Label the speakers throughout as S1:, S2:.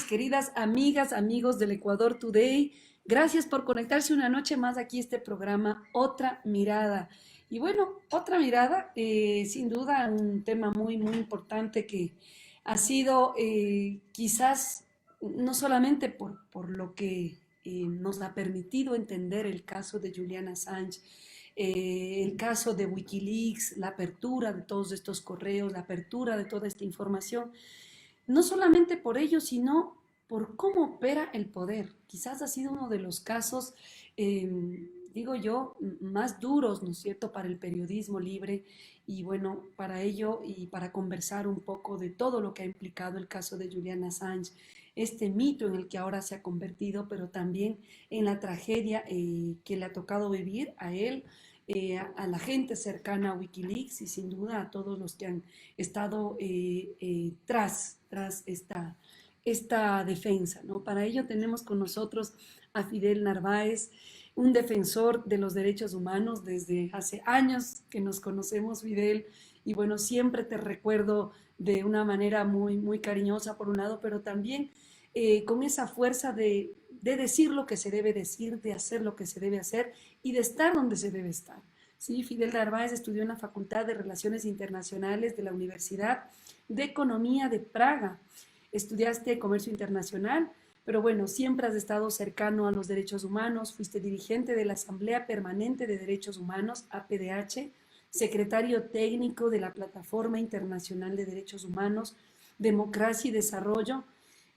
S1: queridas amigas, amigos del Ecuador Today. Gracias por conectarse una noche más aquí a este programa, Otra Mirada. Y bueno, Otra Mirada, sin duda un tema muy importante que ha sido quizás no solamente por lo que nos ha permitido entender el caso de Julian Assange, el caso de Wikileaks, la apertura de todos estos correos, la apertura de toda esta información, no solamente por ello, sino por cómo opera el poder. Quizás ha sido uno de los casos, digo yo, más duros, ¿no es cierto?, para el periodismo libre. Y bueno, para ello y para conversar un poco de todo lo que ha implicado el caso de Julian Assange, este mito en el que ahora se ha convertido, pero también en la tragedia que le ha tocado vivir a él, a la gente cercana a Wikileaks y sin duda a todos los que han estado tras esta defensa, ¿no? Para ello tenemos con nosotros a Fidel Narváez, un defensor de los derechos humanos desde hace años que nos conocemos, Fidel, y bueno, siempre te recuerdo de una manera muy cariñosa por un lado, pero también con esa fuerza de decir lo que se debe decir, de hacer lo que se debe hacer y de estar donde se debe estar. Sí, Fidel Narváez estudió en la Facultad de Relaciones Internacionales de la Universidad de Economía de Praga. Estudiaste Comercio Internacional, pero bueno, siempre has estado cercano a los derechos humanos, fuiste dirigente de la Asamblea Permanente de Derechos Humanos, APDH, secretario técnico de la Plataforma Internacional de Derechos Humanos, Democracia y Desarrollo,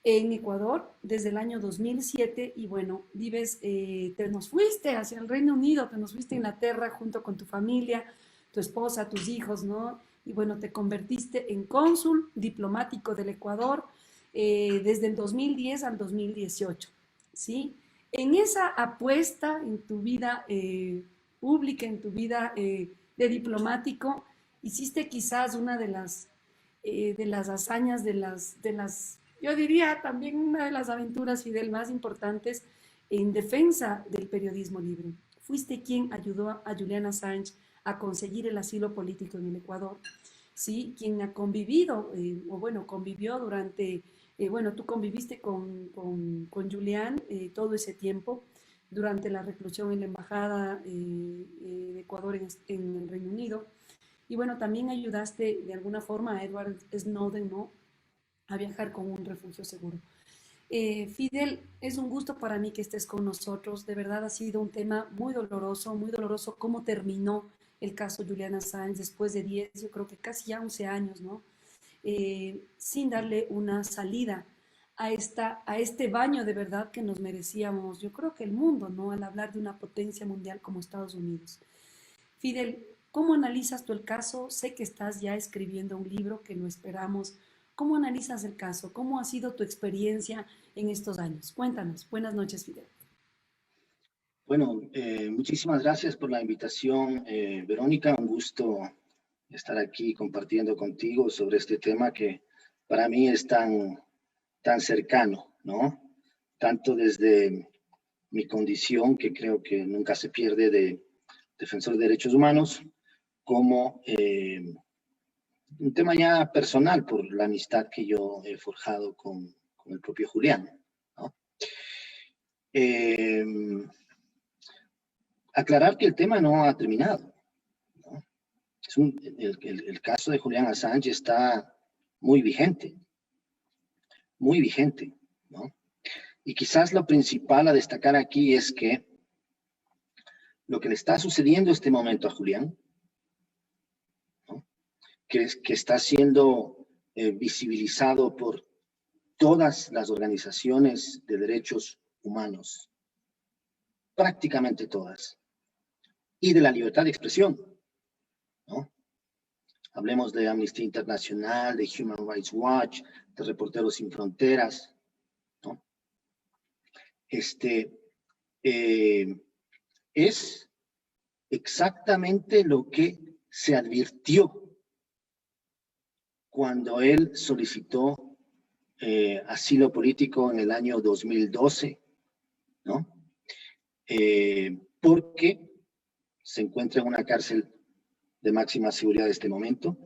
S1: en Ecuador desde el año 2007 y bueno, vives, te nos fuiste hacia el Reino Unido, te nos fuiste a Inglaterra junto con tu familia, tu esposa, tus hijos, ¿no? Y bueno, te convertiste en cónsul diplomático del Ecuador desde el 2010 al 2018, ¿sí? En esa apuesta en tu vida pública, en tu vida de diplomático, hiciste quizás una de las hazañas, yo diría también una de las aventuras, Fidel, más importantes en defensa del periodismo libre. Fuiste quien ayudó a Julian Assange a conseguir el asilo político en el Ecuador, ¿sí? Quien ha convivido, o bueno, convivió durante, bueno, tú conviviste con Julian todo ese tiempo durante la reclusión en la Embajada de Ecuador en el Reino Unido. Y bueno, también ayudaste de alguna forma a Edward Snowden, ¿no?, a viajar con un refugio seguro. Fidel, es un gusto para mí que estés con nosotros. De verdad ha sido un tema muy doloroso cómo terminó el caso Julian Assange después de 10, yo creo que casi ya 11 años, ¿no? Sin darle una salida a este baño de verdad que nos merecíamos, yo creo que el mundo, ¿no? Al hablar de una potencia mundial como Estados Unidos. Fidel, ¿cómo analizas tú el caso? Sé que estás ya escribiendo un libro que lo esperamos. ¿Cómo analizas el caso? ¿Cómo ha sido tu experiencia en estos años? Cuéntanos. Buenas noches, Fidel.
S2: Bueno, muchísimas gracias por la invitación, Verónica. Un gusto estar aquí compartiendo contigo sobre este tema que para mí es tan cercano, ¿no? Tanto desde mi condición, que creo que nunca se pierde, de defensor de derechos humanos, como un tema ya personal por la amistad que yo he forjado con el propio Julián, ¿no? Aclarar que el tema no ha terminado, ¿no? El caso de Julian Assange está muy vigente, ¿no? Y quizás lo principal a destacar aquí es que lo que le está sucediendo en este momento a Julián, ¿no?, que está siendo visibilizado por todas las organizaciones de derechos humanos, prácticamente todas, y de la libertad de expresión, ¿no? Hablemos de Amnistía Internacional, de Human Rights Watch, de Reporteros Sin Fronteras, ¿no? Es exactamente lo que se advirtió cuando él solicitó asilo político en el año 2012, ¿no? Porque se encuentra en una cárcel de máxima seguridad en este momento,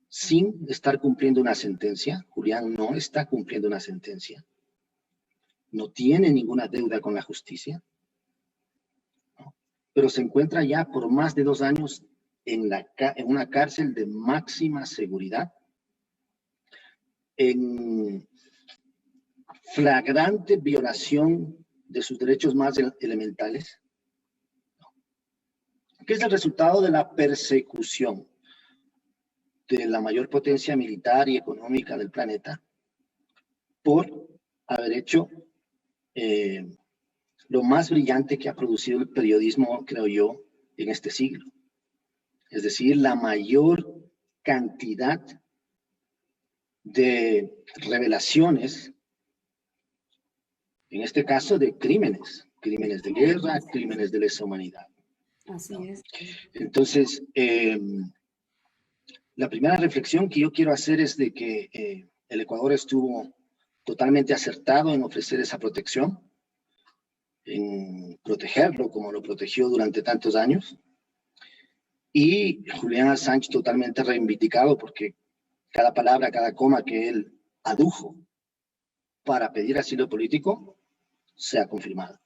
S2: sin estar cumpliendo una sentencia. Julián no está cumpliendo una sentencia. No tiene ninguna deuda con la justicia, ¿no? Pero se encuentra ya por más de 2 años en una cárcel de máxima seguridad, en flagrante violación de sus derechos más elementales, que es el resultado de la persecución de la mayor potencia militar y económica del planeta por haber hecho lo más brillante que ha producido el periodismo, creo yo, en este siglo. Es decir, la mayor cantidad de revelaciones, en este caso de crímenes de guerra, crímenes de lesa humanidad.
S1: Así es.
S2: Entonces, la primera reflexión que yo quiero hacer es de que el Ecuador estuvo totalmente acertado en ofrecer esa protección, en protegerlo como lo protegió durante tantos años, y Julián Assange totalmente reivindicado porque cada palabra, cada coma que él adujo para pedir asilo político se ha confirmado.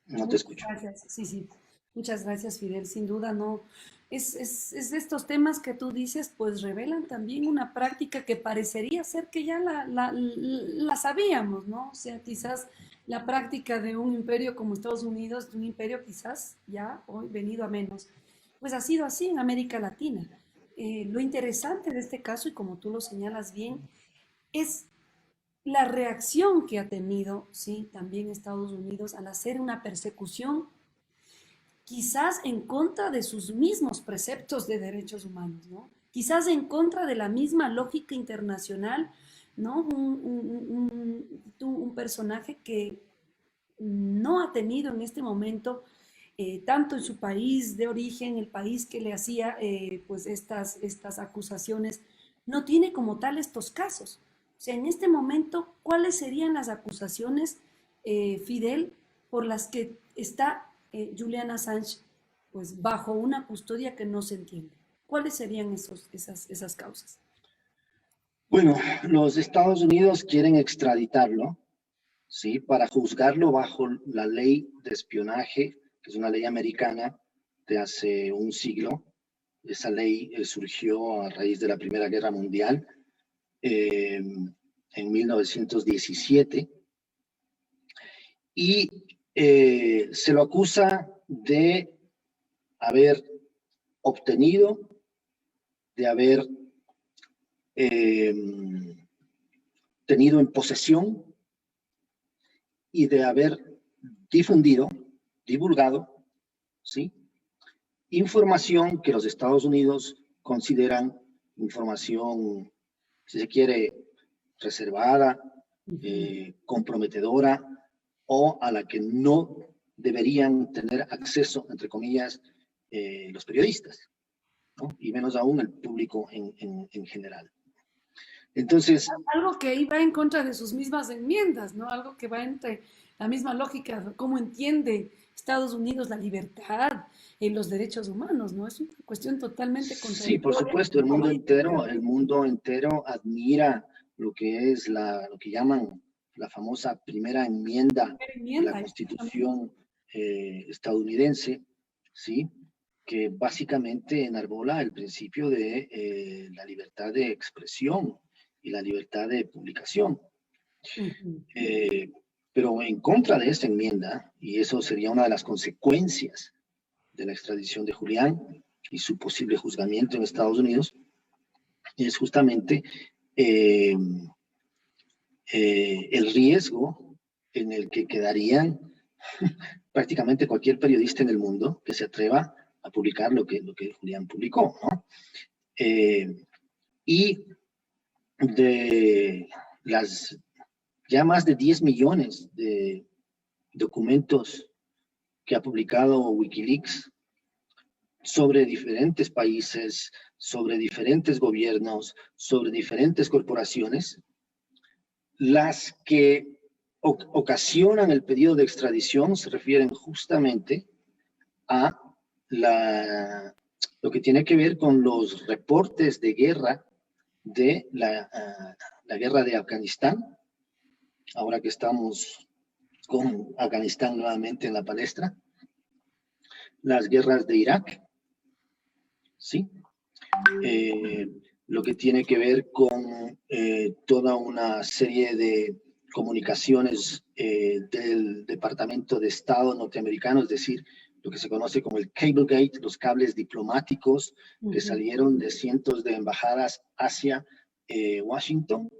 S2: No te escucho.
S1: Gracias, sí, sí. Muchas gracias, Fidel. Sin duda, no. Es de estos temas que tú dices, pues revelan también una práctica que parecería ser que ya la sabíamos, ¿no? O sea, quizás la práctica de un imperio como Estados Unidos, de un imperio quizás ya hoy venido a menos, pues ha sido así en América Latina. Lo interesante de este caso, y como tú lo señalas bien, es la reacción que ha tenido, sí, también Estados Unidos al hacer una persecución quizás en contra de sus mismos preceptos de derechos humanos, ¿no? Quizás en contra de la misma lógica internacional, ¿no? Un personaje que no ha tenido en este momento, tanto en su país de origen, el país que le hacía pues estas acusaciones, no tiene como tal estos casos. O sea, en este momento, ¿cuáles serían las acusaciones, Fidel, por las que está Julian Assange pues, bajo una custodia que no se entiende? ¿Cuáles serían esas causas?
S2: Bueno, los Estados Unidos quieren extraditarlo, ¿sí? Para juzgarlo bajo la ley de espionaje, que es una ley americana de hace un siglo. Esa ley surgió a raíz de la Primera Guerra Mundial en 1917 y se lo acusa de haber obtenido, de haber tenido en posesión y de haber difundido, divulgado, ¿sí? Información que los Estados Unidos consideran información, si se quiere, reservada, comprometedora, o a la que no deberían tener acceso, entre comillas, los periodistas, ¿no? Y menos aún el público en general. Entonces,
S1: algo que iba en contra de sus mismas enmiendas, ¿no? Algo que va entre la misma lógica, cómo entiende Estados Unidos la libertad en los derechos humanos, ¿no? Es una cuestión totalmente
S2: sí, por
S1: contradictoria.
S2: supuesto, el mundo entero admira lo que es lo que llaman la famosa primera enmienda de la
S1: Enmienda,
S2: Constitución estadounidense, ¿sí? Que básicamente enarbola el principio de la libertad de expresión y la libertad de publicación. Pero en contra de esta enmienda, y eso sería una de las consecuencias de la extradición de Julián y su posible juzgamiento en Estados Unidos, es justamente el riesgo en el que quedarían prácticamente cualquier periodista en el mundo que se atreva a publicar lo que Julián publicó, ¿no? Y de las ya más de 10 millones de documentos que ha publicado Wikileaks sobre diferentes países, sobre diferentes gobiernos, sobre diferentes corporaciones, las que ocasionan el pedido de extradición se refieren justamente a lo que tiene que ver con los reportes de guerra de la guerra de Afganistán, ahora que estamos con Afganistán nuevamente en la palestra, las guerras de Irak, ¿sí? Lo que tiene que ver con toda una serie de comunicaciones del Departamento de Estado norteamericano, es decir, lo que se conoce como el Cablegate, los cables diplomáticos que salieron de cientos de embajadas hacia Washington.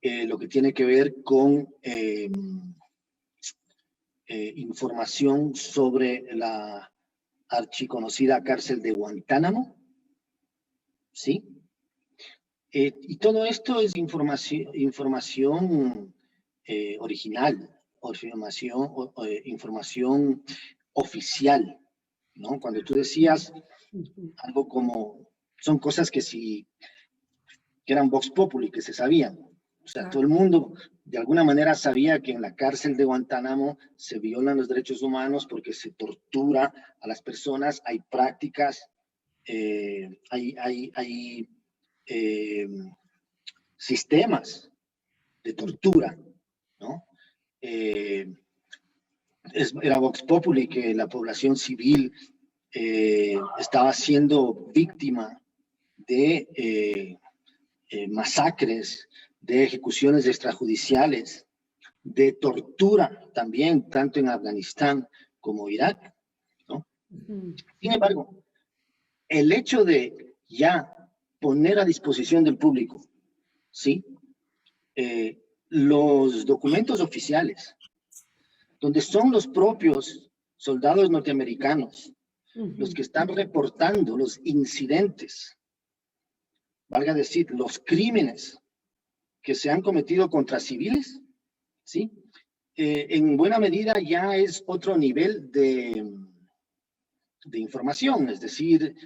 S2: Lo que tiene que ver con información sobre la archiconocida cárcel de Guantánamo, ¿sí? Y todo esto es información original, información oficial, ¿no? Cuando tú decías algo como, son cosas que eran Vox Populi, que se sabían. O sea, todo el mundo de alguna manera sabía que en la cárcel de Guantánamo se violan los derechos humanos porque se tortura a las personas, hay prácticas, hay sistemas de tortura, ¿no? Era Vox Populi que la población civil estaba siendo víctima de masacres, de ejecuciones extrajudiciales, de tortura también, tanto en Afganistán como Irak, ¿no? Sin embargo, el hecho de ya poner a disposición del público, ¿sí? Los documentos oficiales, donde son los propios soldados norteamericanos los que están reportando los incidentes, valga decir, los crímenes que se han cometido contra civiles, ¿sí? En buena medida ya es otro nivel de información, es decir,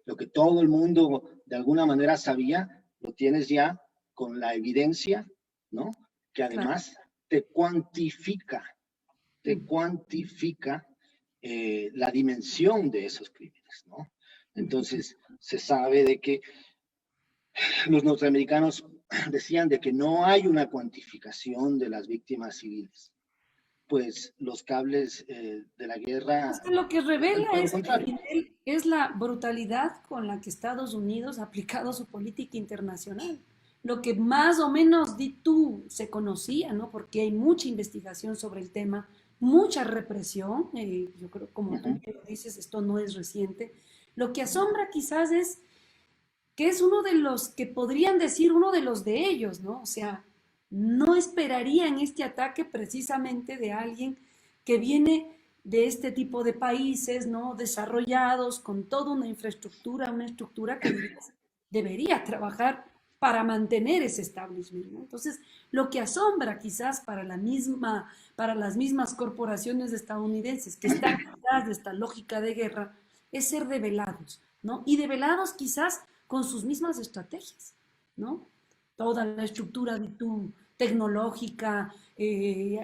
S2: lo que todo el mundo de alguna manera sabía, lo tienes ya con la evidencia, ¿no? Que además te cuantifica la dimensión de esos crímenes, ¿no? Entonces, se sabe de que los norteamericanos decían de que no hay una cuantificación de las víctimas civiles. Pues los cables de la guerra...
S1: Es que lo que revela
S2: todo lo
S1: es,
S2: contrario.
S1: es la brutalidad con la que Estados Unidos ha aplicado su política internacional. Lo que más o menos di tú se conocía, ¿no? Porque hay mucha investigación sobre el tema, mucha represión. Yo creo, como tú lo dices, esto no es reciente. Lo que asombra quizás es que es uno de los que podrían decir uno de los de ellos, ¿no? O sea, no esperarían este ataque precisamente de alguien que viene de este tipo de países, ¿no? Desarrollados, con toda una estructura que debería trabajar para mantener ese establishment, ¿no? Entonces, lo que asombra quizás para para las mismas corporaciones estadounidenses que están detrás de esta lógica de guerra, es ser develados, ¿no? Y develados quizás con sus mismas estrategias, ¿no? Toda la estructura tecnológica,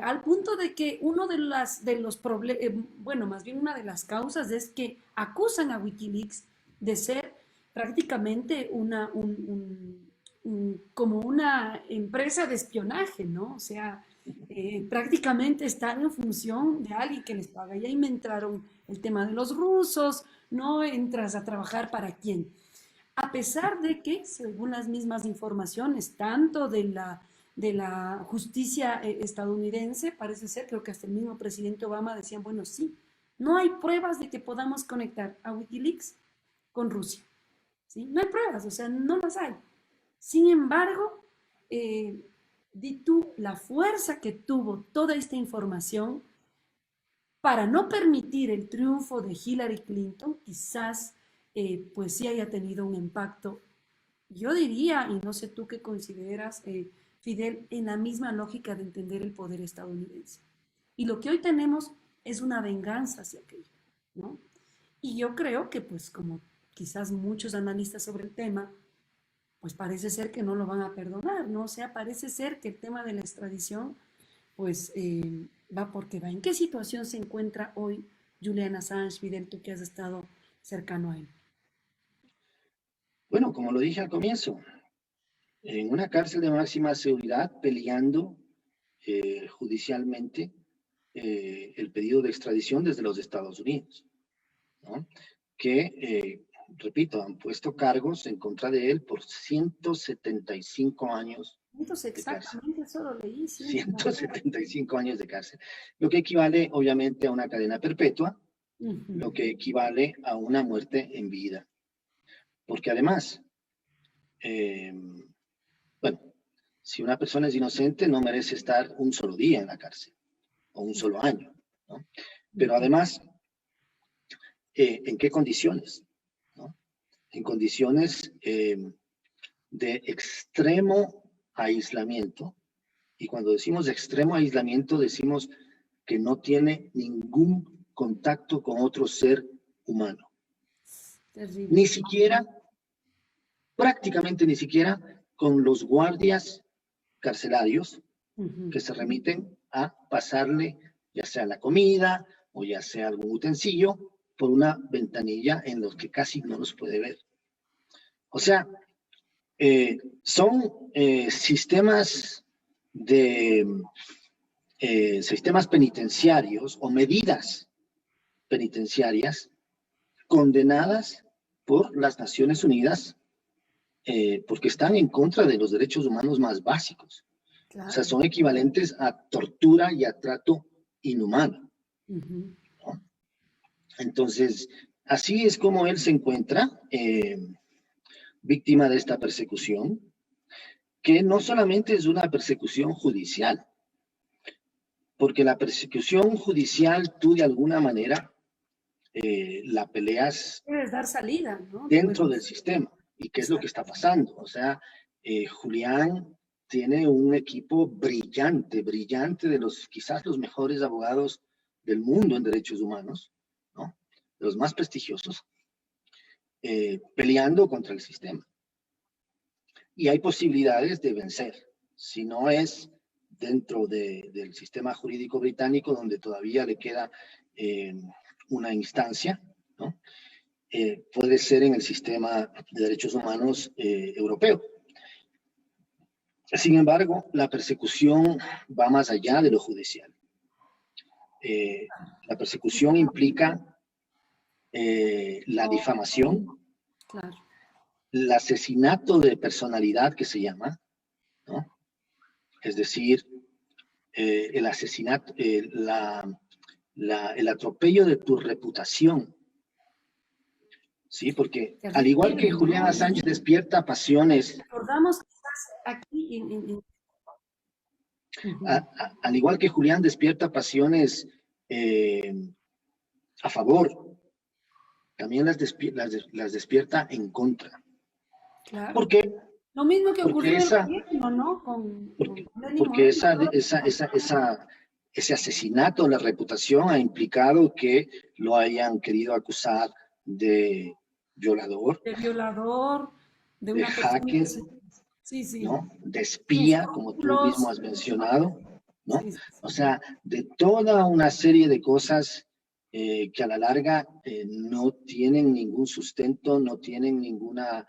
S1: al punto de que uno de los problemas, bueno, más bien una de las causas es que acusan a Wikileaks de ser prácticamente como una empresa de espionaje, ¿no? O sea, prácticamente están en función de alguien que les paga. Y ahí me entraron el tema de los rusos, ¿no? Entras a trabajar para quién. A pesar de que, según las mismas informaciones, tanto de la justicia estadounidense, parece ser, creo que hasta el mismo presidente Obama decían, bueno, sí, no hay pruebas de que podamos conectar a Wikileaks con Rusia, ¿sí? No hay pruebas, o sea, no las hay. Sin embargo, di tú la fuerza que tuvo toda esta información para no permitir el triunfo de Hillary Clinton, quizás pues sí haya tenido un impacto, yo diría, y no sé tú qué consideras, Fidel, en la misma lógica de entender el poder estadounidense. Y lo que hoy tenemos es una venganza hacia aquello, ¿no? Y yo creo que pues como quizás muchos analistas sobre el tema, pues parece ser que no lo van a perdonar, ¿no? O sea, parece ser que el tema de la extradición, pues va porque va. ¿En qué situación se encuentra hoy Julian Assange, Fidel, tú que has estado cercano a él?
S2: Bueno, como lo dije al comienzo, en una cárcel de máxima seguridad peleando judicialmente el pedido de extradición desde los Estados Unidos, ¿no? Que, repito, han puesto cargos en contra de él por 175 años
S1: Entonces,
S2: de cárcel.
S1: exactamente eso lo leí,
S2: 175 años de cárcel, lo que equivale obviamente a una cadena perpetua, lo que equivale a una muerte en vida. Porque además, bueno, si una persona es inocente no merece estar un solo día en la cárcel o un solo año, ¿no? Pero además, ¿en qué condiciones? ¿No? En condiciones de extremo aislamiento. Y cuando decimos extremo aislamiento, decimos que no tiene ningún contacto con otro ser humano.
S1: Terrible.
S2: Ni siquiera, prácticamente ni siquiera con los guardias carcelarios que se remiten a pasarle ya sea la comida o ya sea algún utensilio por una ventanilla en los que casi no los puede ver. O sea, son sistemas de sistemas penitenciarios o medidas penitenciarias condenadas por las Naciones Unidas porque están en contra de los derechos humanos más básicos.
S1: Claro.
S2: O sea, son equivalentes a tortura y a trato inhumano, ¿no? Entonces, así es como él se encuentra víctima de esta persecución, que no solamente es una persecución judicial, porque la persecución judicial tú de alguna manera la peleas
S1: Debes dar salida, ¿no?
S2: dentro del sistema. ¿Y qué es lo que está pasando? O sea, Julián tiene un equipo brillante, brillante de los quizás los mejores abogados del mundo en derechos humanos, ¿no? De los más prestigiosos, peleando contra el sistema. Y hay posibilidades de vencer. Si no es dentro del sistema jurídico británico, donde todavía le queda una instancia, ¿no? Puede ser en el sistema de derechos humanos europeo. Sin embargo, la persecución va más allá de lo judicial. La persecución implica la difamación,
S1: Claro.
S2: el asesinato de personalidad que se llama, ¿no? Es decir, el asesinato, el atropello de tu reputación. Sí, porque al igual que Julián Assange despierta pasiones.
S1: Recordamos aquí
S2: al igual que Julián despierta pasiones a favor, también las despierta en contra.
S1: Claro.
S2: ¿Por qué?
S1: Lo mismo que ocurrió
S2: esa,
S1: en el gobierno, ¿no?
S2: porque ese asesinato de la reputación ha implicado que lo hayan querido acusar de violador,
S1: de
S2: una hacker,
S1: sí.
S2: ¿no? De espía, como tú mismo has mencionado, ¿no? Sí. O sea, de toda una serie de cosas que a la larga no tienen ningún sustento, no tienen ninguna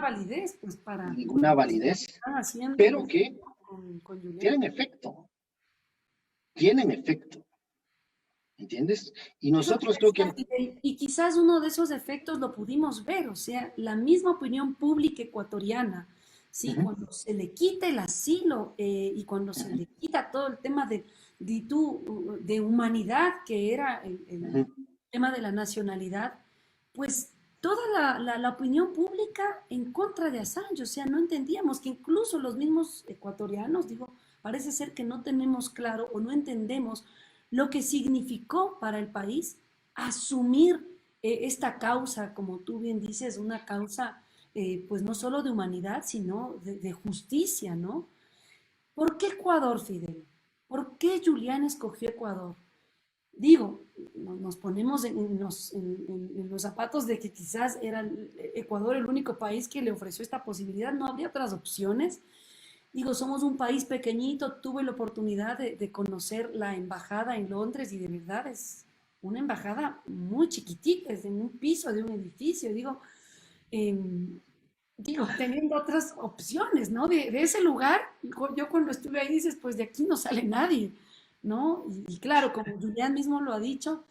S1: validez, pues para
S2: ninguna validez, pero que tienen efecto, ¿entiendes? Y nosotros creo que...
S1: Y quizás uno de esos efectos lo pudimos ver, o sea, la misma opinión pública ecuatoriana, ¿sí? Cuando se le quita el asilo y cuando se le quita todo el tema de humanidad, que era el tema de la nacionalidad, pues toda la opinión pública en contra de Assange, o sea, no entendíamos que incluso los mismos ecuatorianos, digo, parece ser que no tenemos claro o no entendemos lo que significó para el país asumir esta causa, como tú bien dices, una causa pues no solo de humanidad, sino de justicia, ¿no? ¿Por qué Ecuador, Fidel? ¿Por qué Julián escogió Ecuador? Digo, nos ponemos en los zapatos de que quizás era Ecuador el único país que le ofreció esta posibilidad, no habría otras opciones. Digo, somos un país pequeñito, tuve la oportunidad de conocer la embajada en Londres y de verdad es una embajada muy chiquitita, es en un piso de un edificio, em, teniendo otras opciones, ¿no? De ese lugar, yo cuando estuve ahí dices, pues de aquí no sale nadie, ¿no? Y claro, como Julián mismo lo ha dicho,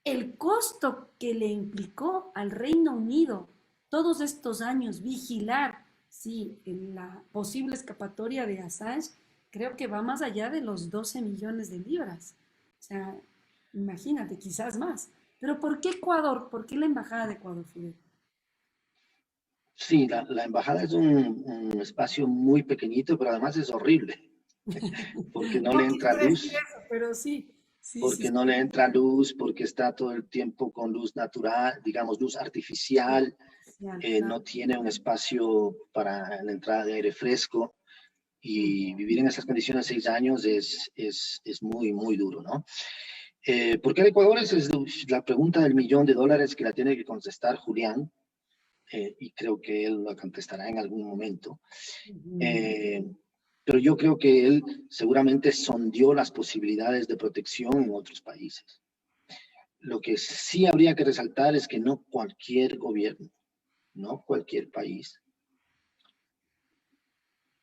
S1: el costo que le implicó al Reino Unido todos estos años vigilar, sí, en la posible escapatoria de Assange, creo que va más allá de los 12 millones de libras. O sea, imagínate, quizás más. Pero ¿por qué Ecuador? ¿Por qué la Embajada de Ecuador, Fidel?
S2: Sí, la embajada es un espacio muy pequeñito, pero además es horrible, porque no le
S1: No
S2: entra
S1: quisiera decir
S2: luz,
S1: eso, pero sí, sí, sí,
S2: porque no le entra luz, porque está todo el tiempo con luz natural, digamos, luz
S1: sí,
S2: artificial,
S1: sí, claro.
S2: no tiene un espacio para la entrada de aire fresco, y vivir en esas condiciones 6 años es muy, muy duro, ¿no? ¿Por qué el Ecuador? Esa es la pregunta del millón de dólares que la tiene que contestar Julián, y creo que él la contestará en algún momento.
S1: Ujú.
S2: Eh, pero yo creo que él seguramente sondeó las posibilidades de protección en otros países. Lo que sí habría que resaltar es que no cualquier gobierno, no cualquier país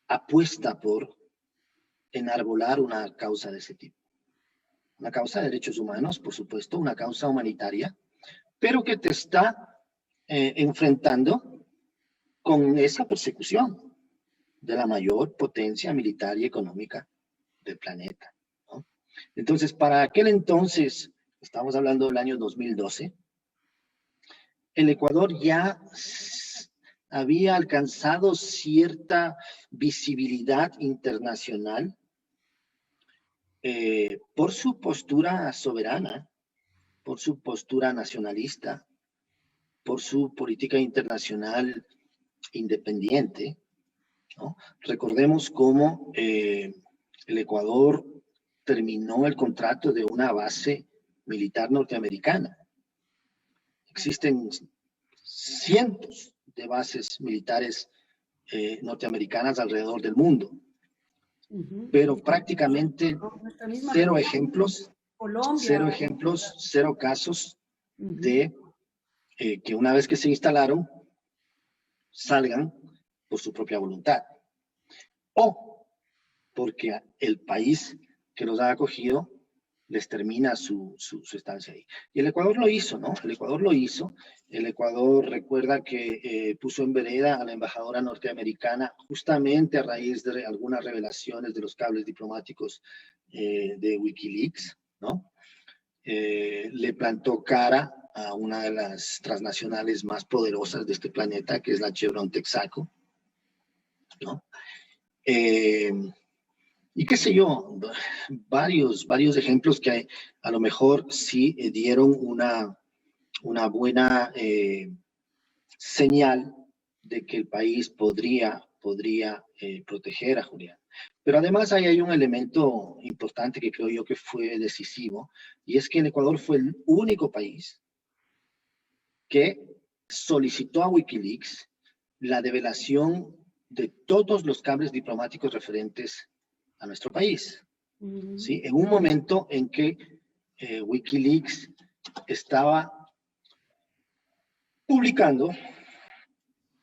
S2: apuesta por enarbolar una causa de ese tipo. Una causa de derechos humanos, por supuesto, una causa humanitaria, pero que te está enfrentando con esa persecución de la mayor potencia militar y económica del planeta, ¿no? Entonces, para aquel entonces, estamos hablando del año 2012, el Ecuador ya había alcanzado cierta visibilidad internacional por su postura soberana, por su postura nacionalista, por su política internacional independiente, ¿no? Recordemos cómo el Ecuador terminó el contrato de una base militar norteamericana. Existen cientos de bases militares norteamericanas alrededor del mundo,
S1: Ujú.
S2: pero
S1: Por
S2: prácticamente
S1: ejemplo, nuestra misma Colombia,
S2: cero
S1: Colombia.
S2: ejemplos, cero casos
S1: Ujú,
S2: de que una vez que se instalaron, salgan por su propia voluntad. O porque el país que los ha acogido les termina su estancia ahí. Y el Ecuador lo hizo, ¿no? El Ecuador lo hizo. El Ecuador recuerda que puso en vereda a la embajadora norteamericana justamente a raíz de algunas revelaciones de los cables diplomáticos de Wikileaks, ¿no? Le plantó cara a una de las transnacionales más poderosas de este planeta, que es la Chevron Texaco, ¿no? Eh, y qué sé yo, varios ejemplos que a lo mejor sí dieron una buena señal de que el país podría proteger a Julián. Pero además ahí hay un elemento importante que creo yo que fue decisivo, y es que el Ecuador fue el único país que solicitó a Wikileaks la develación de todos los cables diplomáticos referentes a nuestro país.
S1: ujú,
S2: ¿Sí? En un momento en que Wikileaks estaba publicando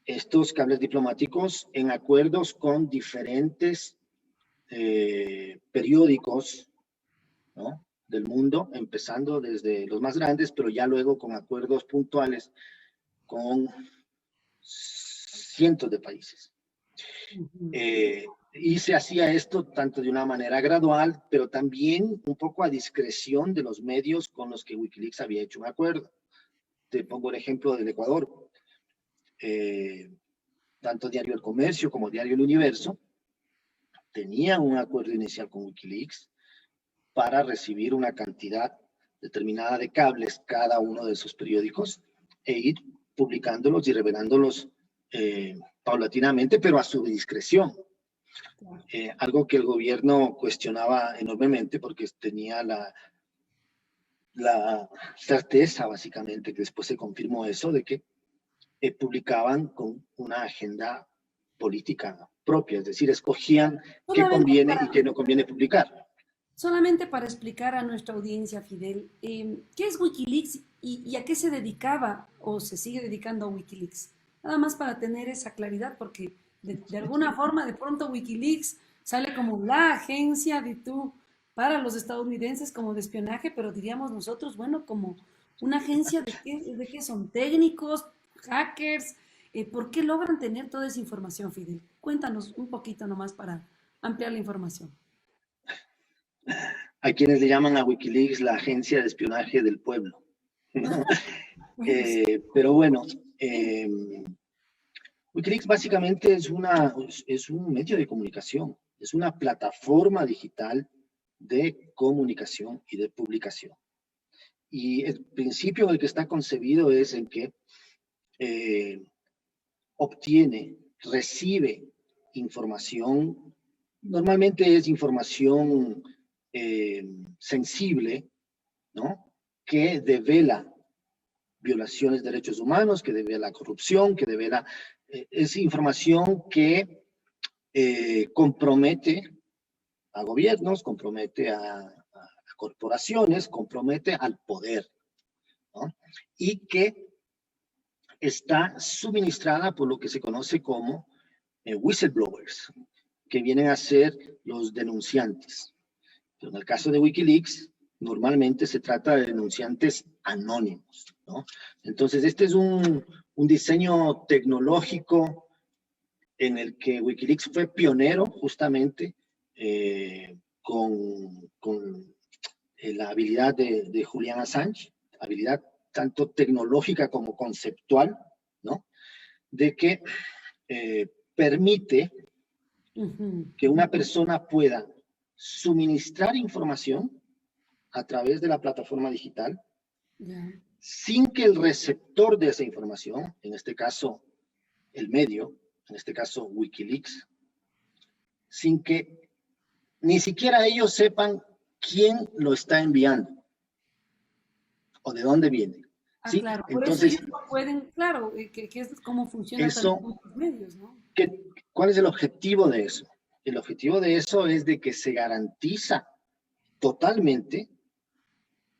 S2: estos cables diplomáticos en acuerdos con diferentes periódicos, ¿no?, del mundo, empezando desde los más grandes, pero ya luego con acuerdos puntuales con cientos de países.
S1: ujú.
S2: Y se hacía esto tanto de una manera gradual, pero también un poco a discreción de los medios con los que Wikileaks había hecho un acuerdo. Te pongo el ejemplo del Ecuador. Eh, Tanto Diario El Comercio como Diario El Universo tenían un acuerdo inicial con Wikileaks para recibir una cantidad determinada de cables cada uno de sus periódicos e ir publicándolos y revelándolos paulatinamente, pero a su discreción.
S1: Claro.
S2: Algo que el gobierno cuestionaba enormemente porque tenía la certeza, básicamente, que después se confirmó eso, de que publicaban con una agenda política propia, es decir, escogían qué
S1: Solamente
S2: conviene y
S1: para,
S2: qué no conviene publicar.
S1: solamente para explicar a nuestra audiencia, Fidel, ¿qué es Wikileaks y a qué se dedicaba o se sigue dedicando a Wikileaks? Nada más para tener esa claridad, porque de alguna forma de pronto Wikileaks sale como la agencia de tú para los estadounidenses como de espionaje, pero diríamos nosotros, bueno, como una agencia de qué son técnicos, hackers, ¿por qué logran tener toda esa información, Fidel? Cuéntanos un poquito nomás para ampliar la información.
S2: A quienes le llaman a Wikileaks la agencia de espionaje del pueblo.
S1: Bueno, sí.
S2: Pero bueno,
S1: Sí.
S2: Wikileaks básicamente es un medio de comunicación, es una plataforma digital de comunicación y de publicación. Y el principio en el que está concebido es en que obtiene, recibe información, normalmente es información sensible, ¿no? Que devela violaciones de derechos humanos, que devela corrupción, que devela, es información que compromete a gobiernos, compromete a corporaciones, compromete al poder, ¿no? Y que está suministrada por lo que se conoce como whistleblowers, que vienen a ser los denunciantes. Pero en el caso de Wikileaks, normalmente se trata de denunciantes anónimos, ¿no? Entonces, este es un diseño tecnológico en el que Wikileaks fue pionero justamente con la habilidad de Julian Assange, habilidad tanto tecnológica como conceptual, ¿no? De que permite
S1: Ujú.
S2: que una persona pueda suministrar información a través de la plataforma digital
S1: Ya.
S2: sin que el receptor de esa información, en este caso el medio, en este caso Wikileaks, sin que ni siquiera ellos sepan quién lo está enviando o de dónde viene.
S1: Ah,
S2: ¿Sí?
S1: claro, por eso ellos
S2: Entonces,
S1: no pueden, claro, que es cómo funcionan también
S2: eso,
S1: muchos medios, ¿no?
S2: ¿cuál es el objetivo de eso? El objetivo de eso es de que se garantiza totalmente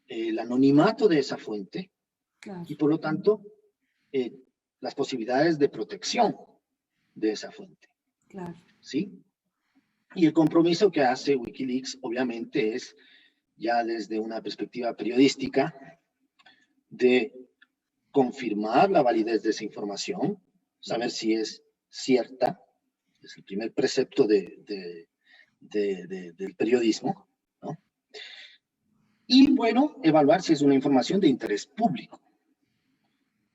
S2: el anonimato de esa fuente
S1: Claro,
S2: y por lo tanto eh, las posibilidades de protección de esa fuente,
S1: claro.
S2: ¿sí? Y el compromiso que hace Wikileaks obviamente es ya desde una perspectiva periodística de confirmar la validez de esa información, saber si es cierta, es el primer precepto del periodismo, ¿no? Y bueno, evaluar si es una información de interés público.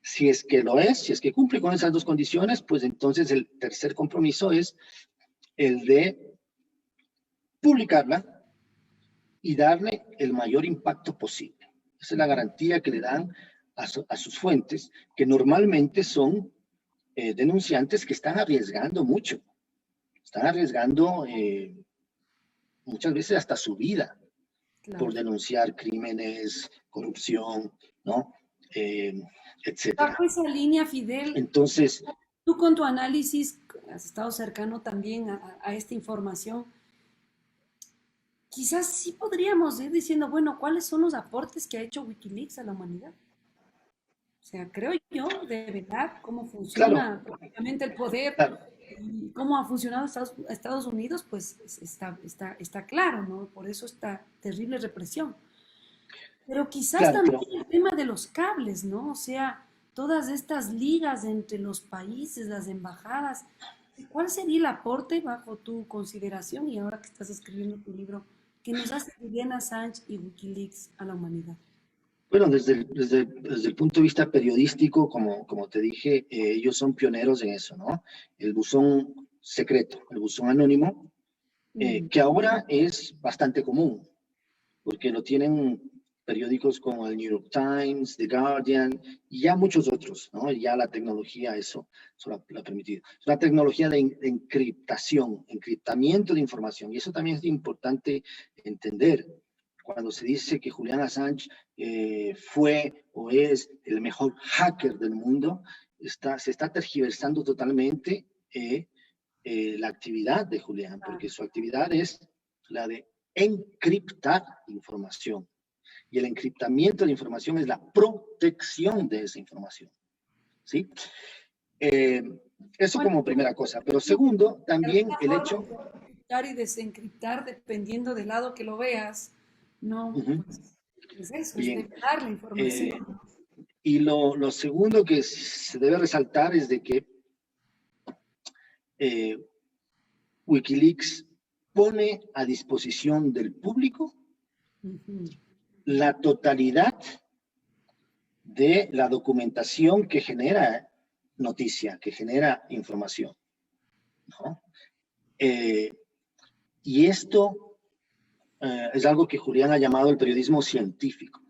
S2: Si es que lo es, si es que cumple con esas dos condiciones, pues entonces el tercer compromiso es el de publicarla y darle el mayor impacto posible. Esa es la garantía que le dan a sus fuentes, que normalmente son denunciantes que están arriesgando mucho, están arriesgando muchas veces hasta su vida por
S1: Claro.
S2: denunciar crímenes, corrupción, ¿no? Etcétera.
S1: Bajo esa línea, Fidel,
S2: Entonces,
S1: tú con tu análisis has estado cercano también a esta información. Quizás sí podríamos ir diciendo, bueno, ¿cuáles son los aportes que ha hecho Wikileaks a la humanidad? O sea, creo yo, de verdad, cómo
S2: claro,
S1: funciona prácticamente el poder
S2: claro,
S1: y cómo ha funcionado Estados Unidos, pues está claro, ¿no? Por eso esta terrible represión. Pero quizás
S2: claro,
S1: también
S2: pero
S1: el tema de los cables, ¿no? O sea, todas estas ligas entre los países, las embajadas. ¿Cuál sería el aporte bajo tu consideración y ahora que estás escribiendo tu libro que nos hace Julian Assange y Wikileaks a la humanidad?
S2: bueno, desde el punto de vista periodístico, como te dije, ellos son pioneros en eso, ¿no? El buzón secreto, el buzón anónimo,
S1: Mm,
S2: que ahora es bastante común, porque lo tienen periódicos como el New York Times, The Guardian y ya muchos otros, ¿no? Ya la tecnología eso lo ha permitido. Es una tecnología de encriptación, encriptamiento de información, y eso también es importante entender. cuando se dice que Julian Assange fue o es el mejor hacker del mundo, se está tergiversando totalmente la actividad de Julian, porque su actividad es la de encriptar información. Y el encriptamiento de la información es la protección de esa información. ¿Sí? Eso como primera cosa. Pero segundo, también el hecho...
S1: Encriptar y desencriptar, dependiendo del lado que lo veas, no, pues, es eso, es develar la información.
S2: Y lo segundo que se debe resaltar es de que Wikileaks pone a disposición del público la totalidad de la documentación que genera noticia, que genera información, ¿no? Y esto es algo que Julián ha llamado el periodismo científico.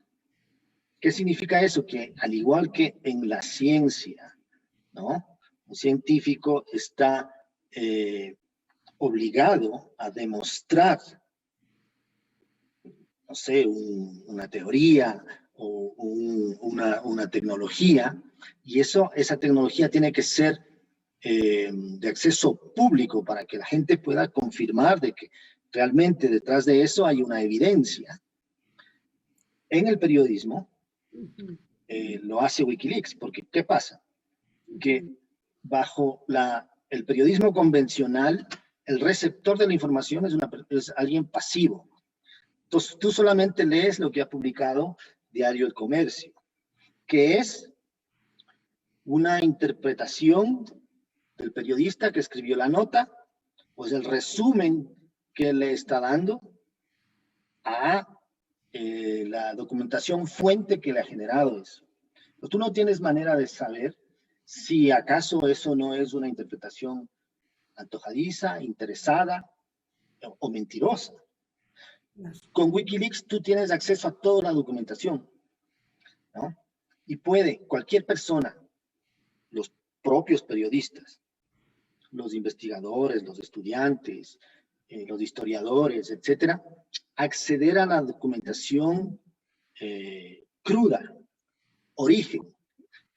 S2: ¿Qué significa eso? Que al igual que en la ciencia, ¿no? Un científico está obligado a demostrar, no sé, una teoría o una tecnología, y esa tecnología tiene que ser de acceso público para que la gente pueda confirmar de que realmente detrás de eso hay una evidencia. En el periodismo lo hace Wikileaks, porque ¿qué pasa? Que bajo el periodismo convencional, el receptor de la información es alguien pasivo. Entonces, tú solamente lees lo que ha publicado Diario El Comercio, que es una interpretación del periodista que escribió la nota, pues el resumen que le está dando a la documentación fuente que le ha generado eso. Pero tú no tienes manera de saber si acaso eso no es una interpretación antojadiza, interesada o mentirosa. Con Wikileaks tú tienes acceso a toda la documentación, ¿no? Y puede cualquier persona, los propios periodistas, los investigadores, los estudiantes, los historiadores, etcétera, acceder a la documentación cruda, origen.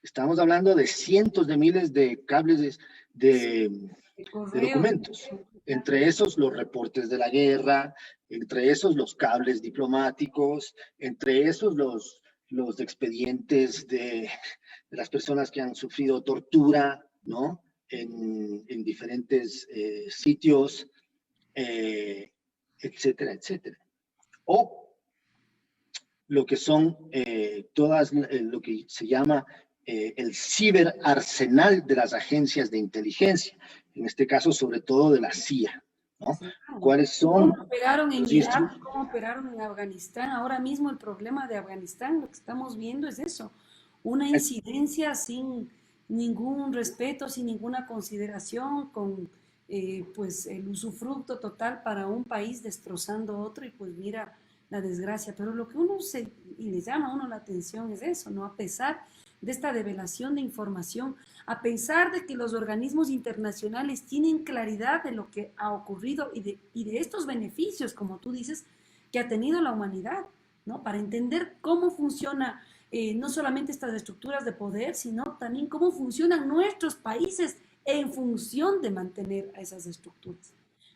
S2: Estamos hablando de cientos de miles de cables de documentos. Entre esos los reportes de la guerra, entre esos los cables diplomáticos, entre esos los expedientes de las personas que han sufrido tortura, ¿no? En diferentes sitios, etcétera, etcétera. O lo que son lo que se llama el ciberarsenal de las agencias de inteligencia, en este caso sobre todo de la CIA, ¿no? Sí. ¿Cuáles son?
S1: ¿Cómo operaron en Irak? ¿Cómo operaron en Afganistán? Ahora mismo el problema de Afganistán, lo que estamos viendo es eso, una incidencia sin ningún respeto, sin ninguna consideración, con pues el usufructo total para un país destrozando otro, y pues mira la desgracia. Pero lo que y le llama a uno la atención es eso, ¿no? A pesar de esta develación de información, a pesar de que los organismos internacionales tienen claridad de lo que ha ocurrido y de estos beneficios, como tú dices, que ha tenido la humanidad, ¿no? Para entender cómo funciona no solamente estas estructuras de poder, sino también cómo funcionan nuestros países en función de mantener a esas estructuras.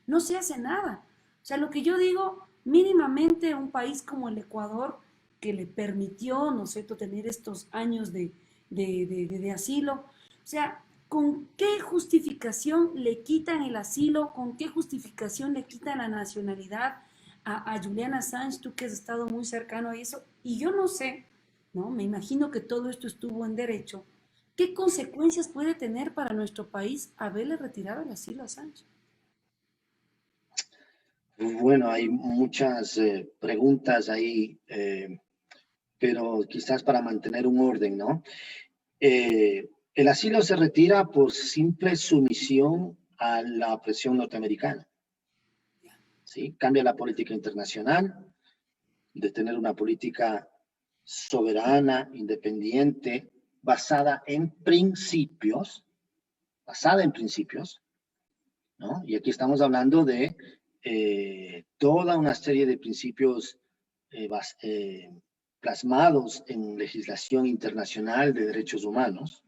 S1: No se hace nada. O sea, lo que yo digo, mínimamente un país como el Ecuador, que le permitió, ¿no es cierto?, tener estos años de asilo. O sea, ¿con qué justificación le quitan el asilo? ¿Con qué justificación le quitan la nacionalidad a Julian Assange? Tú que has estado muy cercano a eso. Y yo no sé, ¿no? Me imagino que todo esto estuvo en derecho. ¿Qué consecuencias puede tener para nuestro país haberle retirado el asilo a Assange?
S2: Bueno, hay muchas preguntas ahí, pero quizás para mantener un orden, ¿no? El asilo se retira por simple sumisión a la presión norteamericana, ¿sí? Cambia la política internacional, de tener una política soberana, independiente, basada en principios, ¿no? Y aquí estamos hablando de toda una serie de principios plasmados en legislación internacional de derechos humanos,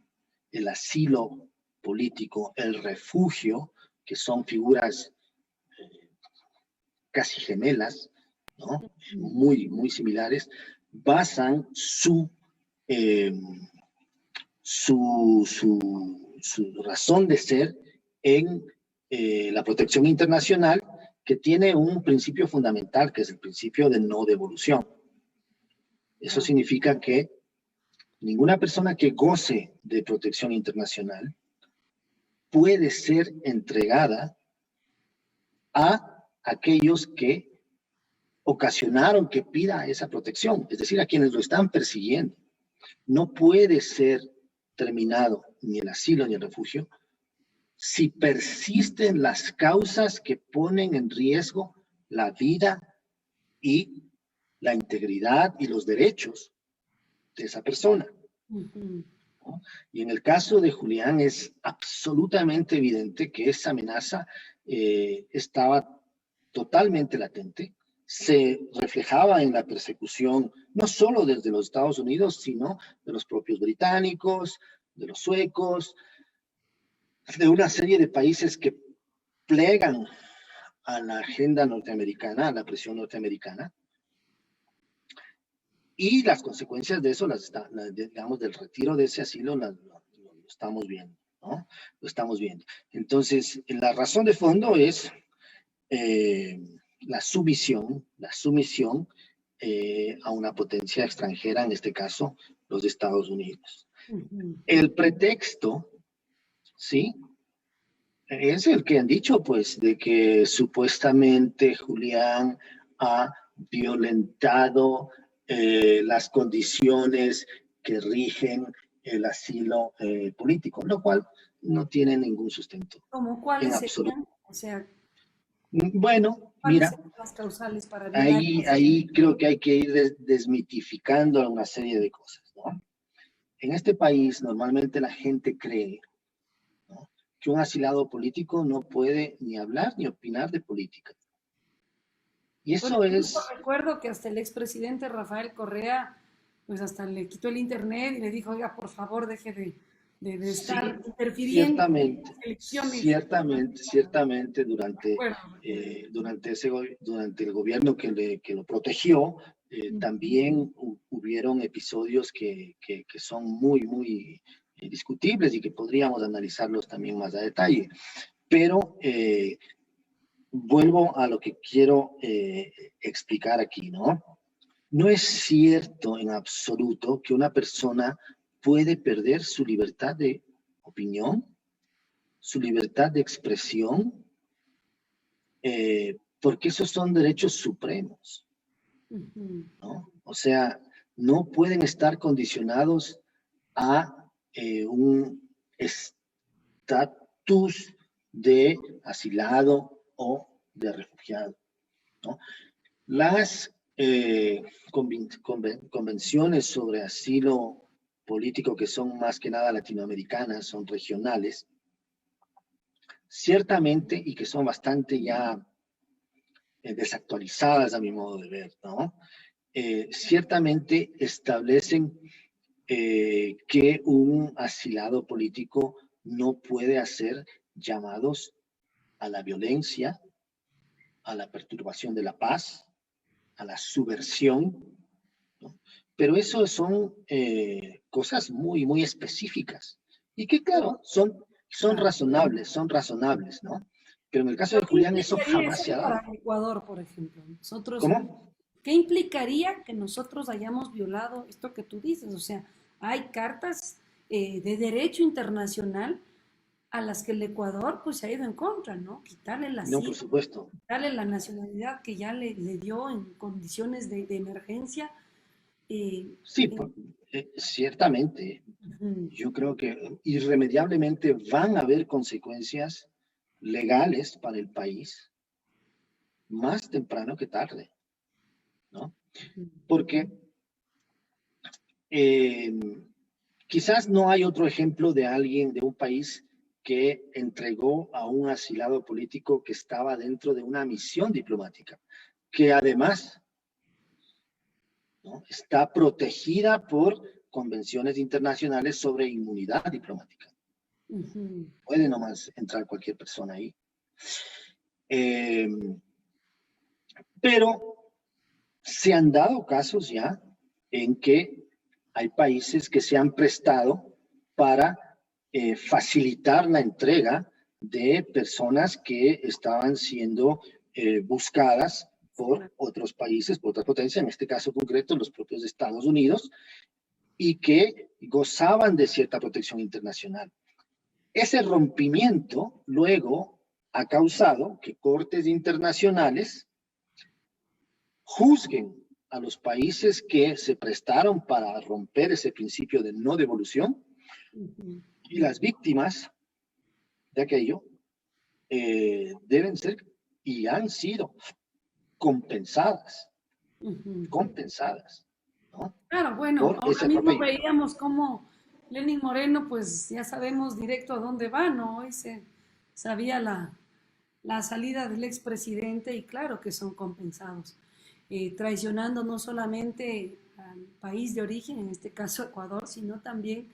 S2: el asilo político, el refugio, que son figuras casi gemelas, ¿no? Muy, muy similares, basan su razón de ser en la protección internacional, que tiene un principio fundamental, que es el principio de no devolución. Eso significa que ninguna persona que goce de protección internacional puede ser entregada a aquellos que ocasionaron que pida esa protección, es decir, a quienes lo están persiguiendo. No puede ser terminado ni el asilo ni el refugio si persisten las causas que ponen en riesgo la vida y la integridad y los derechos de esa persona. ¿No? Y en el caso de Julián es absolutamente evidente que esa amenaza estaba totalmente latente, se reflejaba en la persecución no solo desde los Estados Unidos, sino de los propios británicos, de los suecos, de una serie de países que plegan a la agenda norteamericana, a la presión norteamericana, y las consecuencias de eso, digamos, del retiro de ese asilo, lo estamos viendo, ¿no? Lo estamos viendo. Entonces, la razón de fondo es la sumisión a una potencia extranjera, en este caso, los Estados Unidos. El pretexto, ¿sí?, es el que han dicho, pues, de que supuestamente Julián ha violentado las condiciones que rigen el asilo político, lo cual no tiene ningún sustento.
S1: ¿Cómo cuáles serían? O sea,
S2: bueno,
S1: ¿cuáles
S2: mira,
S1: serían las causales para violar?
S2: ahí creo que hay que ir desmitificando una serie de cosas, ¿no? En este país normalmente la gente cree, ¿no?, que un asilado político no puede ni hablar ni opinar de política. Y eso
S1: Bueno,
S2: es...
S1: recuerdo que hasta el expresidente Rafael Correa, pues hasta le quitó el internet y le dijo, oiga, por favor, deje de estar
S2: Sí,
S1: interfiriendo en las elecciones.
S2: ciertamente durante, durante el gobierno que lo protegió, también hubieron episodios que son muy discutibles y que podríamos analizarlos también más a detalle. Pero vuelvo a lo que quiero explicar aquí, ¿no? No es cierto en absoluto que una persona puede perder su libertad de opinión, su libertad de expresión, porque esos son derechos supremos, ¿no? O sea, no pueden estar condicionados a un estatus de asilado o de refugiado, ¿no? Las convenciones sobre asilo político, que son más que nada latinoamericanas, son regionales, ciertamente, y que son bastante ya desactualizadas a mi modo de ver, ¿no? Ciertamente establecen que un asilado político no puede hacer llamados a la violencia, a la perturbación de la paz, a la subversión, ¿no? Pero eso son cosas muy específicas y que, claro, son razonables, ¿no? Pero en el caso de
S1: ¿Qué
S2: Julián eso
S1: implicaría
S2: jamás
S1: eso
S2: se ha
S1: para
S2: dado.
S1: Ecuador, por ejemplo? Nosotros,
S2: ¿Cómo?
S1: ¿qué implicaría que nosotros hayamos violado esto que tú dices? O sea, hay cartas de derecho internacional a las que el Ecuador pues se ha ido en contra, ¿no? Quitarle el
S2: No, por
S1: asilo,
S2: supuesto.
S1: quitarle la nacionalidad que ya le dio en condiciones de emergencia. eh,
S2: Sí,
S1: eh,
S2: ciertamente.
S1: ujú.
S2: Yo creo que irremediablemente van a haber consecuencias legales para el país más temprano que tarde, ¿no? Porque eh, quizás no hay otro ejemplo de alguien de un país que entregó a un asilado político que estaba dentro de una misión diplomática, que además ¿no? Está protegida por convenciones internacionales sobre inmunidad diplomática. Puede nomás entrar cualquier persona ahí. Pero se han dado casos ya en que hay países que se han prestado para facilitar la entrega de personas que estaban siendo buscadas por otros países, por otra potencia, en este caso concreto los propios Estados Unidos, y que gozaban de cierta protección internacional. Ese rompimiento luego ha causado que cortes internacionales juzguen a los países que se prestaron para romper ese principio de no devolución, y las víctimas de aquello deben ser y han sido compensadas, compensadas, ¿no?
S1: Claro, bueno,
S2: Por
S1: ahora
S2: ese
S1: mismo
S2: atropello.
S1: veíamos cómo Lenin Moreno, pues ya sabemos directo a dónde va, ¿no? Hoy se sabía la salida del expresidente y claro que son compensados, traicionando no solamente al país de origen, en este caso Ecuador, sino también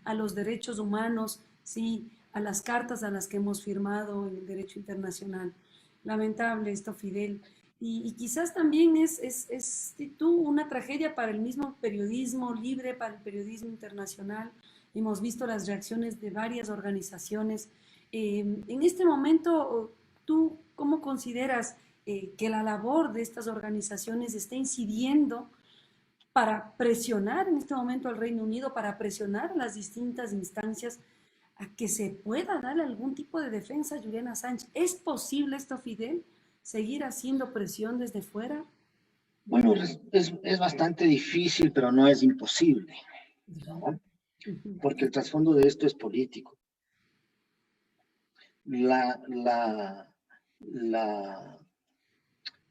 S1: a los derechos humanos, sí, a las cartas a las que hemos firmado en el derecho internacional. Lamentable esto, Fidel. Y quizás también es tú, una tragedia para el mismo periodismo libre, para el periodismo internacional. Hemos visto las reacciones de varias organizaciones. En este momento, ¿tú cómo consideras que la labor de estas organizaciones está incidiendo para presionar en este momento al Reino Unido, para presionar a las distintas instancias a que se pueda dar algún tipo de defensa a Julian Assange? ¿Es posible esto, Fidel? ¿Seguir haciendo presión desde fuera?
S2: Bueno, es bastante difícil, pero no es imposible, ¿no? Porque el trasfondo de esto es político.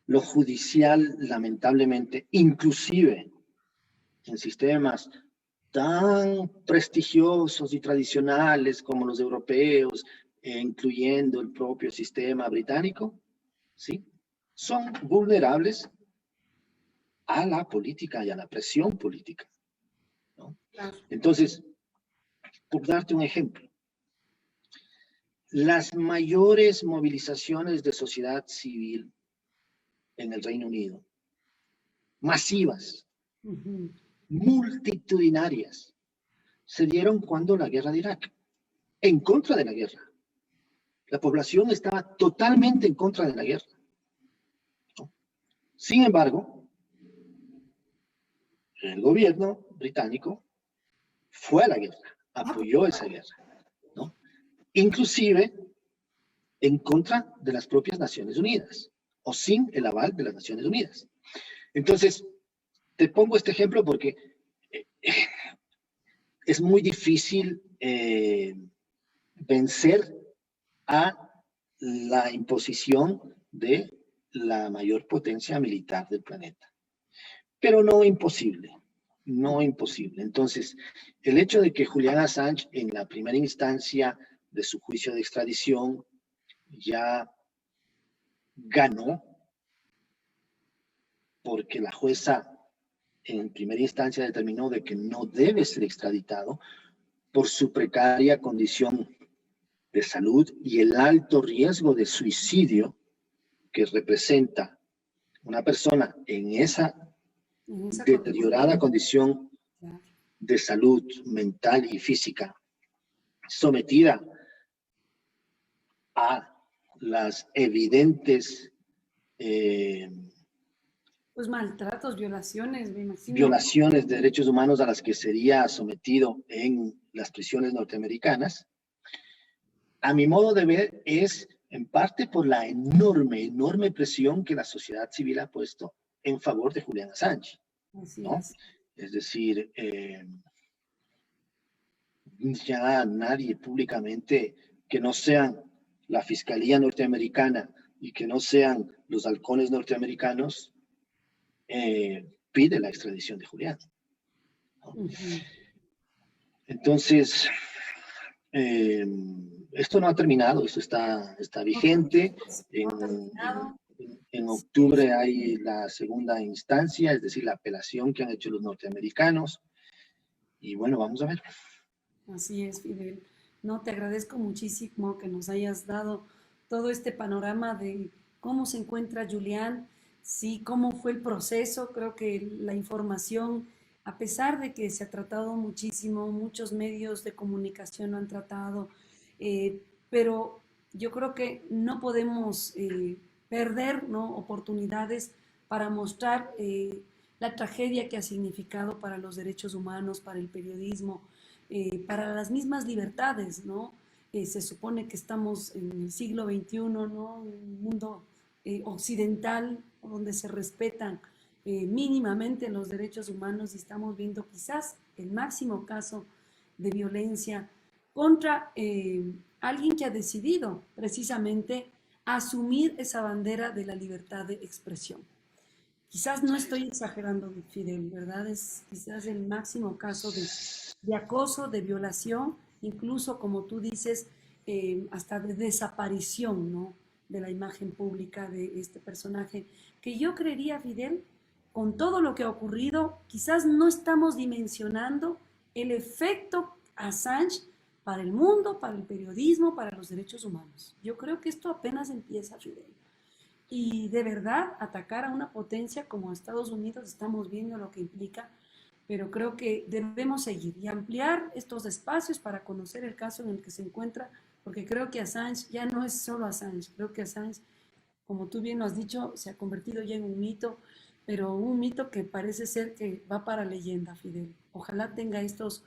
S2: Lo judicial, lamentablemente, inclusive en sistemas tan prestigiosos y tradicionales como los europeos, incluyendo el propio sistema británico, ¿sí? Son vulnerables a la política y a la presión política, ¿no?
S1: Claro.
S2: Entonces, por darte un ejemplo, las mayores movilizaciones de sociedad civil en el Reino Unido, masivas, multitudinarias, se dieron cuando la guerra de Irak, en contra de la guerra. La población estaba totalmente en contra de la guerra, ¿no? Sin embargo, el gobierno británico fue a la guerra, apoyó esa guerra, ¿no? Inclusive en contra de las propias Naciones Unidas, o sin el aval de las Naciones Unidas. Entonces, te pongo este ejemplo porque es muy difícil vencer a la imposición de la mayor potencia militar del planeta. Pero no imposible, no imposible. Entonces, el hecho de que Julian Assange en la primera instancia de su juicio de extradición ya ganó, porque la jueza en primera instancia determinó de que no debe ser extraditado por su precaria condición de salud y el alto riesgo de suicidio que representa una persona en esa deteriorada condición de salud mental y física, sometida a las evidentes
S1: pues maltratos, violaciones, me imagino.
S2: violaciones de derechos humanos a las que sería sometido en las prisiones norteamericanas, a mi modo de ver, es en parte por la enorme presión que la sociedad civil ha puesto en favor de Julian Assange, ¿no? Es decir, ya nadie públicamente, que no sean la Fiscalía norteamericana y que no sean los halcones norteamericanos, pide la extradición de Julian, ¿no? Entonces, esto no ha terminado, esto está vigente en En octubre hay la segunda instancia, es decir, la apelación que han hecho los norteamericanos. Y bueno, vamos a ver.
S1: Así es, Fidel. No, te agradezco muchísimo que nos hayas dado todo este panorama de cómo se encuentra Julián, sí, cómo fue el proceso. Creo que la información, a pesar de que se ha tratado muchísimo, muchos medios de comunicación lo han tratado, pero yo creo que no podemos perder, ¿no?, oportunidades para mostrar la tragedia que ha significado para los derechos humanos, para el periodismo, para las mismas libertades, ¿no? Se supone que estamos en el siglo XXI, ¿no? Un mundo occidental donde se respetan mínimamente los derechos humanos y estamos viendo quizás el máximo caso de violencia contra alguien que ha decidido precisamente asumir esa bandera de la libertad de expresión. Quizás no estoy exagerando, Fidel, ¿verdad? Es quizás el máximo caso de acoso, de violación, incluso como tú dices, hasta de desaparición, ¿no?, de la imagen pública de este personaje, que yo creería, Fidel, con todo lo que ha ocurrido, quizás no estamos dimensionando el efecto Assange para el mundo, para el periodismo, para los derechos humanos. Yo creo que esto apenas empieza, Fidel. Y de verdad, atacar a una potencia como Estados Unidos, estamos viendo lo que implica, pero creo que debemos seguir y ampliar estos espacios para conocer el caso en el que se encuentra, porque creo que Assange ya no es solo Assange, creo que Assange, como tú bien lo has dicho, se ha convertido ya en un mito, pero un mito que parece ser que va para leyenda, Fidel. Ojalá tenga estos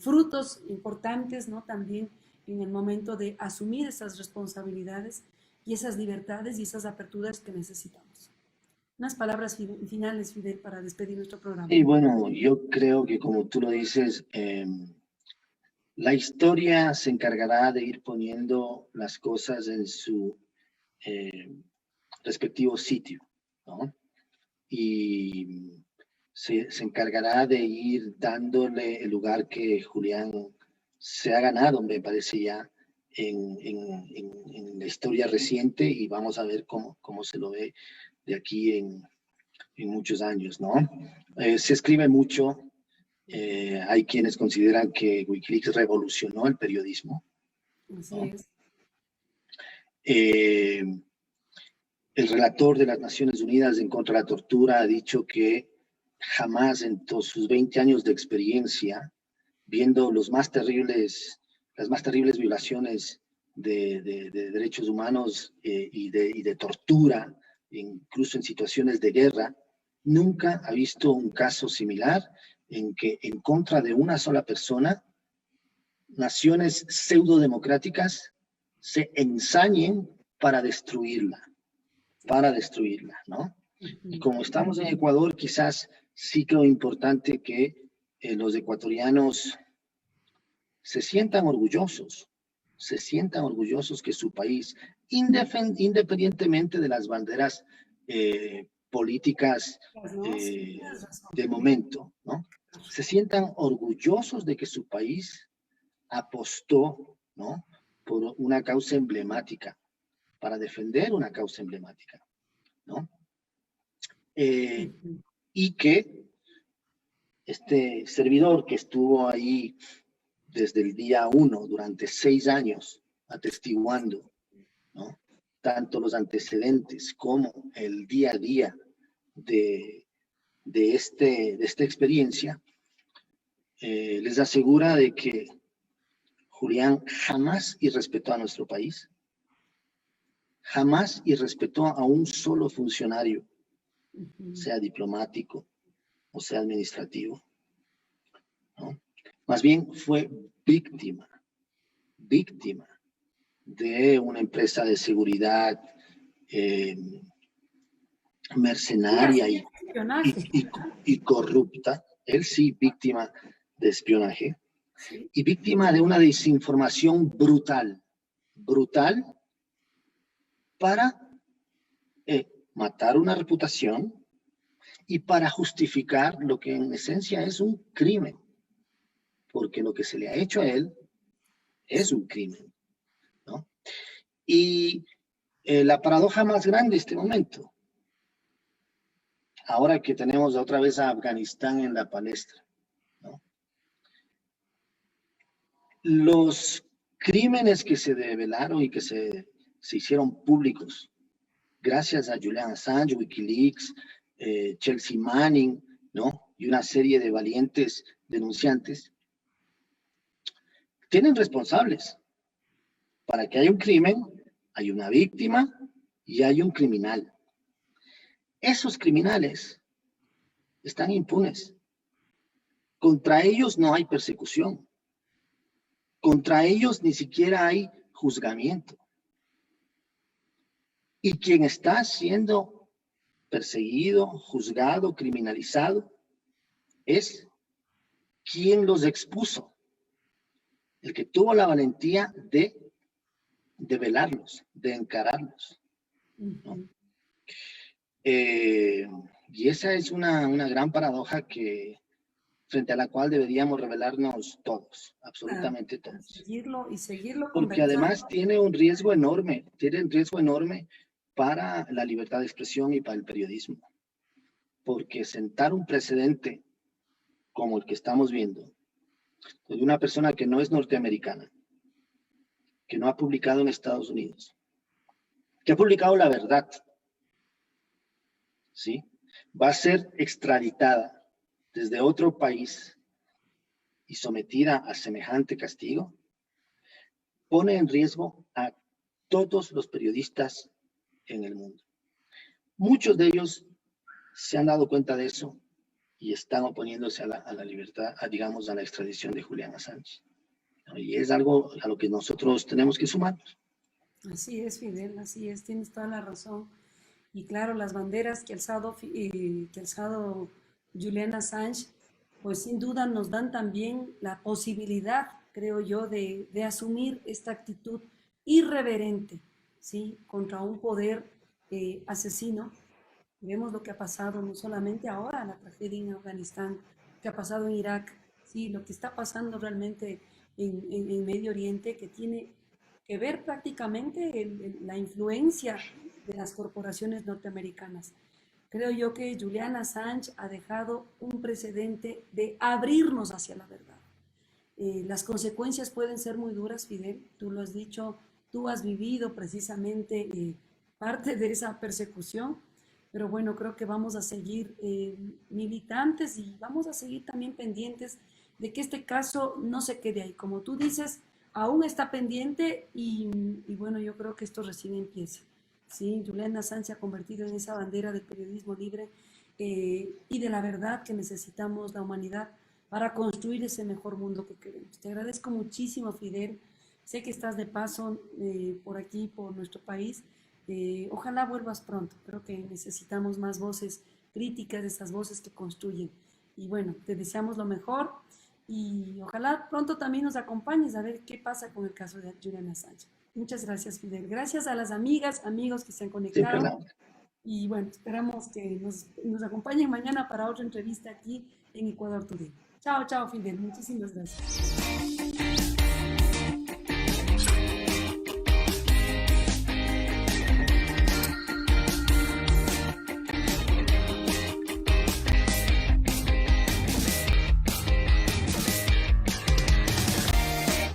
S1: frutos importantes, ¿no?, también en el momento de asumir esas responsabilidades y esas libertades y esas aperturas que necesitamos. Unas palabras finales, Fidel, para despedir nuestro programa.
S2: Y bueno, yo creo que como tú lo dices, la historia se encargará de ir poniendo las cosas en su eh, respectivo sitio, ¿no? Y se encargará de ir dándole el lugar que Julián se ha ganado, me parece ya, en la historia reciente, y vamos a ver cómo se lo ve de aquí en muchos años, ¿no? Se escribe mucho, hay quienes consideran que Wikileaks revolucionó el periodismo,
S1: Así
S2: ¿no?
S1: es.
S2: Eh, el relator de las Naciones Unidas en contra de la tortura ha dicho que jamás en todos sus 20 años de experiencia, viendo las más terribles violaciones de derechos humanos y de tortura, incluso en situaciones de guerra, nunca ha visto un caso similar en que en contra de una sola persona, naciones pseudodemocráticas se ensañen para destruirla, ¿no? Y como estamos en Ecuador, quizás sí creo importante que los ecuatorianos se sientan orgullosos que su país, independientemente de las banderas políticas
S1: No, sí, tienes razón.
S2: de momento, ¿no? Se sientan orgullosos de que su país apostó, ¿no?, por una causa emblemática, para defender una causa emblemática, ¿no? Y que este servidor que estuvo ahí desde el día 1 durante 6 años atestiguando, ¿no?, tanto los antecedentes como el día a día de esta experiencia, les asegura de que Julián jamás irrespetó a nuestro país, jamás irrespetó a un solo funcionario, sea diplomático o sea administrativo, ¿no? Más bien fue víctima de una empresa de seguridad mercenaria y corrupta. Él sí, víctima de espionaje, y víctima de una desinformación brutal para matar una reputación y para justificar lo que en esencia es un crimen, porque lo que se le ha hecho a él es un crimen, ¿no? Y La paradoja más grande de este momento, ahora que tenemos otra vez a Afganistán en la palestra, ¿no? Los crímenes que se develaron y que se hicieron públicos, gracias a Julian Assange, Wikileaks, Chelsea Manning, ¿no? Y una serie de valientes denunciantes, tienen responsables. Para que haya un crimen, hay una víctima y hay un criminal. Esos criminales están impunes. Contra ellos no hay persecución. Contra ellos ni siquiera hay juzgamiento. Y quien está siendo perseguido, juzgado, criminalizado, es quien los expuso. El que tuvo la valentía de velarlos, de encararlos, ¿no? Y esa es una gran paradoja que, frente a la cual deberíamos revelarnos todos, absolutamente todos.
S1: Seguirlo y seguirlo.
S2: Porque además tiene un riesgo enorme para la libertad de expresión y para el periodismo. Porque sentar un precedente como el que estamos viendo, de una persona que no es norteamericana, que no ha publicado en Estados Unidos, que ha publicado la verdad, ¿sí? Va a ser extraditada desde otro país y sometida a semejante castigo, pone en riesgo a todos los periodistas en el mundo. Muchos de ellos se han dado cuenta de eso y están oponiéndose a la libertad, digamos, a la extradición de Julian Assange. Y es algo a lo que nosotros tenemos que sumarnos.
S1: Así es, Fidel, así es, tienes toda la razón. Y claro, las banderas que ha alzado Julian Assange, pues sin duda nos dan también la posibilidad, creo yo, de asumir esta actitud irreverente, ¿sí? Contra un poder asesino. Vemos lo que ha pasado no solamente ahora, la tragedia en Afganistán, lo que ha pasado en Irak, ¿sí? Lo que está pasando realmente en Medio Oriente, que tiene que ver prácticamente la influencia de las corporaciones norteamericanas. Creo yo que Julian Assange ha dejado un precedente de abrirnos hacia la verdad. Las consecuencias pueden ser muy duras, Fidel, tú lo has dicho, tú has vivido precisamente parte de esa persecución, pero bueno, creo que vamos a seguir militantes y vamos a seguir también pendientes de que este caso no se quede ahí. Como tú dices, aún está pendiente y bueno, yo creo que esto recién empieza. Sí, Julian Assange se ha convertido en esa bandera del periodismo libre y de la verdad que necesitamos la humanidad para construir ese mejor mundo que queremos. Te agradezco muchísimo, Fidel. Sé que estás de paso por aquí, por nuestro país. Ojalá vuelvas pronto. Creo que necesitamos más voces críticas, esas voces que construyen. Y bueno, te deseamos lo mejor y ojalá pronto también nos acompañes a ver qué pasa con el caso de Julian Assange. Muchas gracias, Fidel. Gracias a las amigas, amigos que se han conectado. Y bueno, esperamos que nos acompañen mañana para otra entrevista aquí en Ecuador Today. Chao, chao, Fidel. Muchísimas gracias.